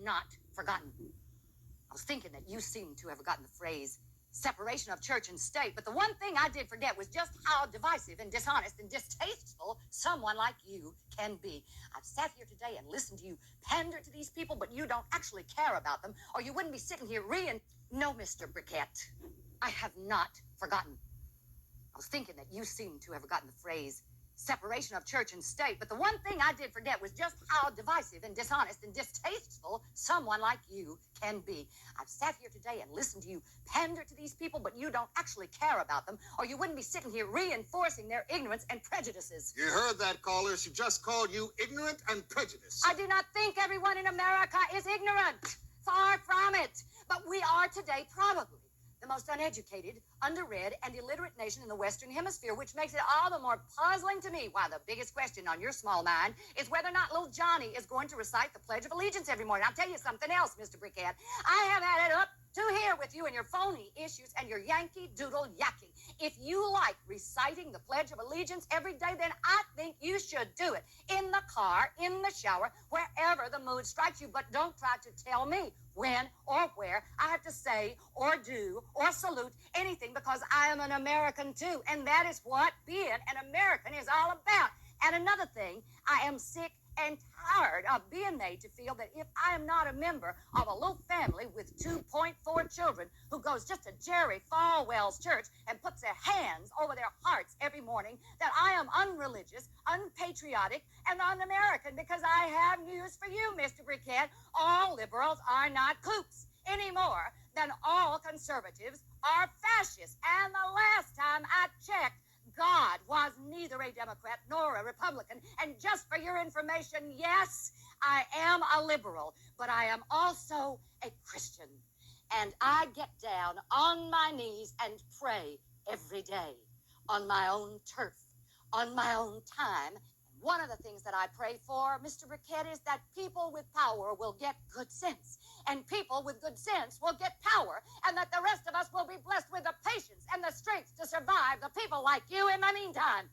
not forgotten. I was thinking that you seem to have forgotten the phrase separation of church and state, but the one thing I did forget was just how divisive and dishonest and distasteful someone like you can be. I've sat here today and listened to you pander to these people, but you don't actually care about them, or you wouldn't be sitting here No, Mr. Briquette, I have not forgotten. I was thinking that you seem to have forgotten the phrase separation of church and state, but the one thing I did forget was just how divisive and dishonest and distasteful someone like you can be. I've sat here today and listened to you pander to these people, but you don't actually care about them, or you wouldn't be sitting here reinforcing their ignorance and prejudices. You heard that, caller. She just called you ignorant and prejudiced. I do not think everyone in America is ignorant. Far from it. But we are today probably the most uneducated, underread, and illiterate nation in the Western Hemisphere, which makes it all the more puzzling to me why the biggest question on your small mind is whether or not little Johnny is going to recite the Pledge of Allegiance every morning. I'll tell you something else, Mr. Briquette. I have had it up to here with you and your phony issues and your Yankee Doodle yakking. If you like reciting the Pledge of Allegiance every day, then I think you should do it. In the car, in the shower, wherever the mood strikes you. But don't try to tell me when or where I have to say or do or salute anything, because I am an American too. And that is what being an American is all about. And another thing, I am sick and tired of being made to feel that if I am not a member of a little family with 2.4 children who goes just to Jerry Falwell's church and puts their hands over their hearts every morning, that I am unreligious, unpatriotic, and un-American, because I have news for you, Mr. Briquette. All liberals are not kooks any more than all conservatives are fascists. And the last time I checked, God was neither a Democrat nor a Republican. And just for your information, yes, I am a liberal, but I am also a Christian. And I get down on my knees and pray every day on my own turf, on my own time. One of the things that I pray for, Mr. Briquette, is that people with power will get good sense, and people with good sense will get power, and that the rest of us will be blessed with the patience and the strength to survive the people like you in the meantime.